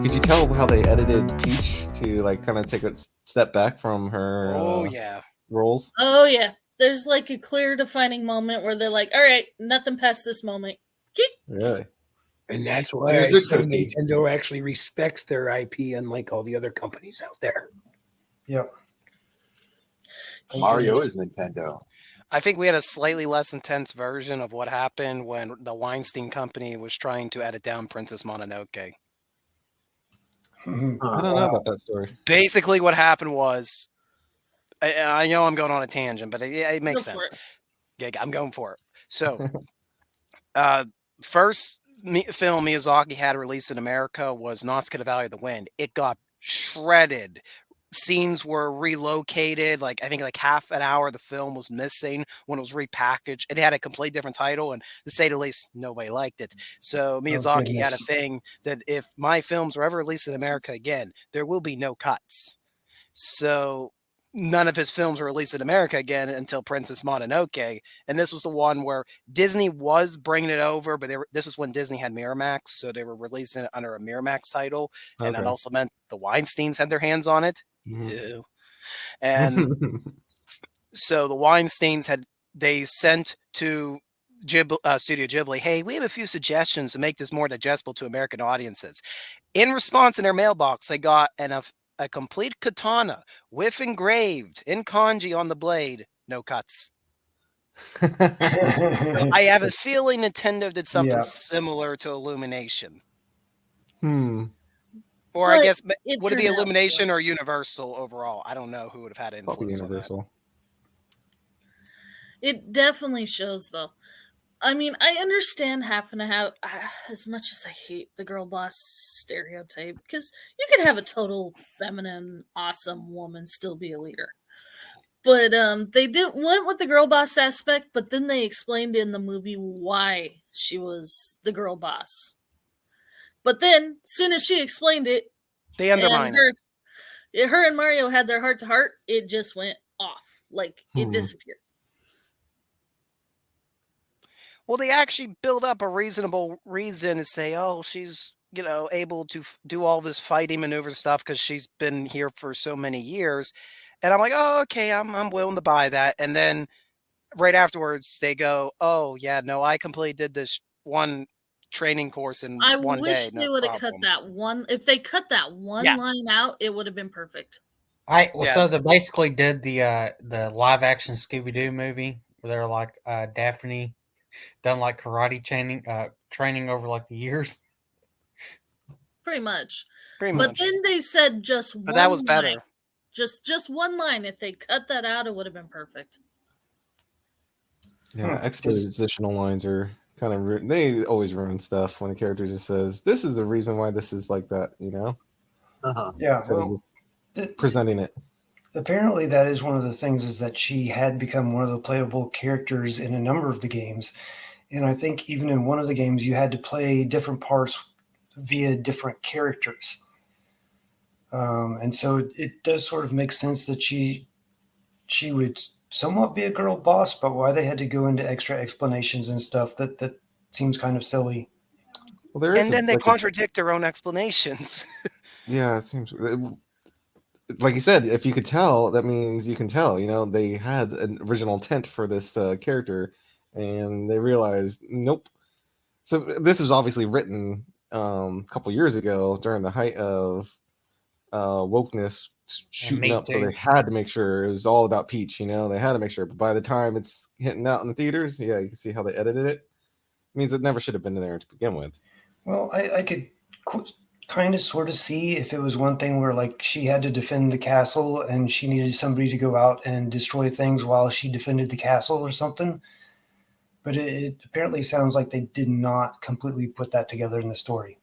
Could you tell how they edited Peach to like kind of take a step back from her Oh yeah. roles? Oh yeah, there's like a clear defining moment where they're like, "All right, nothing past this moment." Really? And that's why Here's I a say cookie. Nintendo actually respects their IP, unlike all the other companies out there. Yep. Mario is Nintendo. I think we had a slightly less intense version of what happened when the Weinstein Company was trying to edit down Princess Mononoke. I don't know about that story. Basically, what happened was, I know I'm going on a tangent, but it makes Go for sense. it. Yeah, I'm going for it. So, first film Miyazaki had released in America was Nausicaa: The Valley of the Wind. It got shredded. Scenes were relocated. Like I think like half an hour of the film was missing when it was repackaged. It had a completely different title, and to say the least, nobody liked it. So Miyazaki had a thing that if my films are ever released in America again, there will be no cuts. So none of his films were released in America again until Princess Mononoke. And this was the one where Disney was bringing it over, but this was when Disney had Miramax, so they were releasing it under a Miramax title. And that also meant the Weinsteins had their hands on it. Ew. And so the Weinsteins they sent to Studio Ghibli, hey, we have a few suggestions to make this more digestible to American audiences. In response, in their mailbox, they got a complete katana with engraved in kanji on the blade, no cuts. So I have a feeling Nintendo did something similar to Illumination. Or I guess, would it be Illumination or Universal overall? I don't know who would have had influence on that. It definitely shows, though. I mean, I understand having to have, as much as I hate the girl boss stereotype, because you could have a total feminine, awesome woman still be a leader. But they went with the girl boss aspect, but then they explained in the movie why she was the girl boss. But then, as soon as she explained it, they undermined it. Her and Mario had their heart to heart. It just went off, like it disappeared. Well, they actually build up a reasonable reason to say, oh, she's able to do all this fighting maneuver stuff because she's been here for so many years, and I'm like, oh, okay, I'm willing to buy that. And then right afterwards, they go, oh yeah, no, I completely did this one training course in one day. I wish they would have cut that one. If they cut that one line out, it would have been perfect. So they basically did the live action Scooby Doo movie where they're like Daphne done like karate training over like the years. Pretty much. But then they said just one. But that was better. Line. Just one line. If they cut that out, it would have been perfect. Yeah, expositional lines are kind of they always ruin stuff when a character just says, "This is the reason why this is like that," Yeah, so presenting it. Apparently, that is one of the things is that she had become one of the playable characters in a number of the games, and I think even in one of the games you had to play different parts via different characters, and so it does sort of make sense that she would somewhat be a girl boss, but why they had to go into extra explanations and stuff that seems kind of silly. Well, and then they contradict their own explanations. Yeah, it seems like you said. If you could tell, that means you can tell. They had an original intent for this character, and they realized nope. So this was obviously written a couple years ago during the height of wokeness shooting up, so they had to make sure it was all about Peach. They had to make sure. But by the time it's hitting out in the theaters, you can see how they edited it. It means it never should have been there to begin with. Well, I could kind of sort of see if it was one thing where like she had to defend the castle and she needed somebody to go out and destroy things while she defended the castle or something. But it apparently sounds like they did not completely put that together in the story.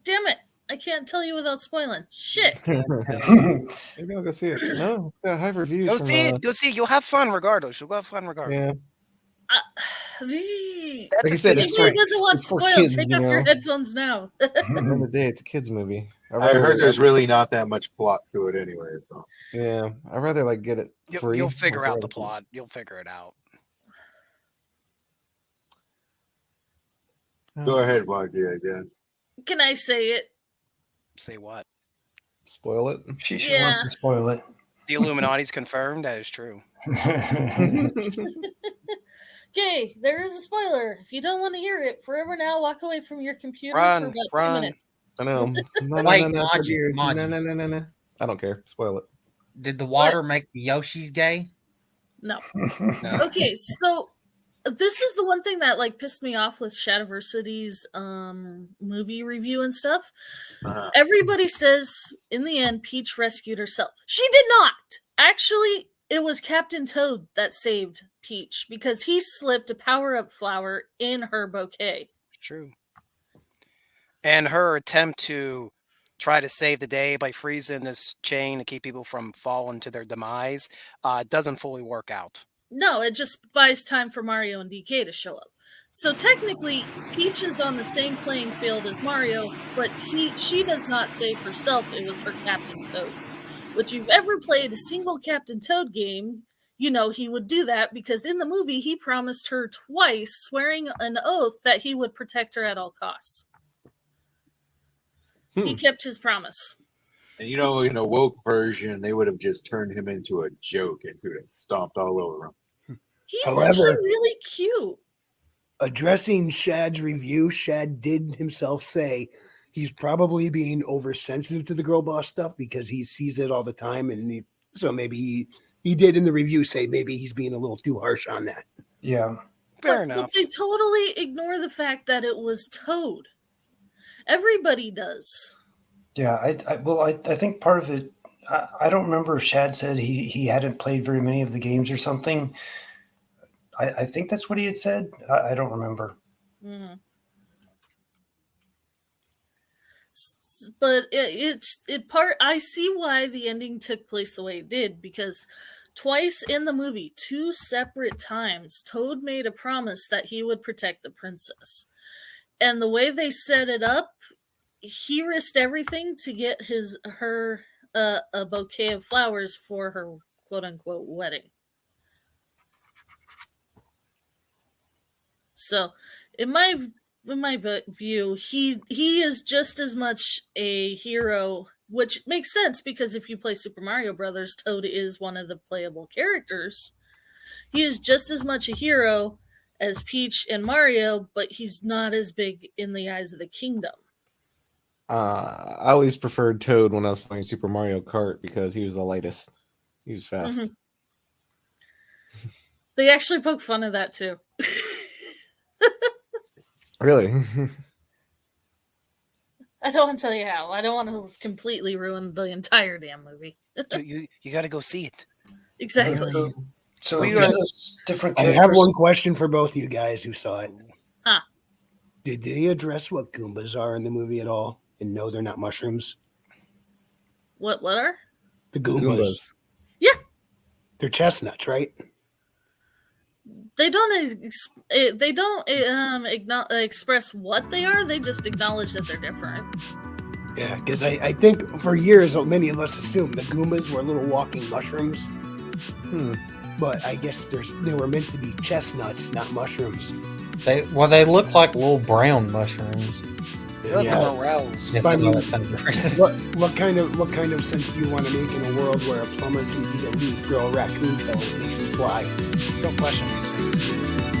Damn it. I can't tell you without spoiling. Shit. Maybe I'll go see it. No, it's got high reviews. Go see it. Go see it. You'll have fun regardless. You'll have fun regardless. Yeah. Like I said, if he doesn't want spoiled, take off your headphones now. At the end of the day, it's a kid's movie. I heard there's really not that much plot to it anyway. So yeah, I'd rather like get it free. You'll figure out the plot. You'll figure it out. Go ahead, Margie, again. Can I say it? Say what? Spoil it. She Yeah. wants to spoil it. The Illuminati's confirmed. That is true. Okay, there is a spoiler. If you don't want to hear it, forever now, walk away from your computer Run, for about 2 run. minutes. I know. No, Wait, no, Maji, no, Maji. no. I don't care. Spoil it. Did the water make the Yoshis gay? No. No. Okay, so this is the one thing that like pissed me off with Shadiversity's movie review and stuff. Uh-huh. Everybody says in the end Peach rescued herself. She did not. Actually, it was Captain Toad that saved Peach because he slipped a power-up flower in her bouquet. True. And her attempt to try to save the day by freezing this chain to keep people from falling to their demise doesn't fully work out. No, it just buys time for Mario and DK to show up. So technically, Peach is on the same playing field as Mario, but she does not save herself. It was her Captain Toad. Which, you've ever played a single Captain Toad game, you know he would do that because in the movie he promised her twice, swearing an oath that he would protect her at all costs. He kept his promise. And you know, in a woke version, they would have just turned him into a joke and could have stomped all over him. He's However- actually really cute. Addressing Shad's review, Shad did himself say he's probably being oversensitive to the girl boss stuff because he sees it all the time, and so maybe he did in the review say maybe he's being a little too harsh on that. Yeah. Fair But enough. they totally ignore the fact that it was Toad. Everybody does. Yeah, I think part of it, I don't remember if Shad said he hadn't played very many of the games or something. I think that's what he had said. I don't remember. Mhm. But I see why the ending took place the way it did because twice in the movie, 2 separate times, Toad made a promise that he would protect the princess. And the way they set it up, he risked everything to get her a bouquet of flowers for her quote unquote wedding. So, in my view, he is just as much a hero, which makes sense because if you play Super Mario Brothers, Toad is one of the playable characters. He is just as much a hero as Peach and Mario, but he's not as big in the eyes of the kingdom. I always preferred Toad when I was playing Super Mario Kart because he was the lightest. He was fast. Mhm. They actually poke fun of that too. Really? I don't want to tell you how. I don't want to completely ruin the entire damn movie. You got to go see it. Exactly. So We each are- of those different I characters. have one question for both of you guys who saw it. Huh. Did they address what Goombas are in the movie at all? And no, they're not mushrooms. What are? The Goombas. Goombas. They're chestnuts, right? They don't express what they are. They just acknowledge that they're different. Yeah, because I think for years many of us assumed the Goombas were little walking mushrooms, but I guess they were meant to be chestnuts, not mushrooms. They look like little brown mushrooms. They look Yeah. morels. Yes, But I I know mean, that sounds racist. What kind of sense do you want to make in a world where a plumber can eat a leaf, grow a raccoon tail, and it makes him fly? Don't question these things.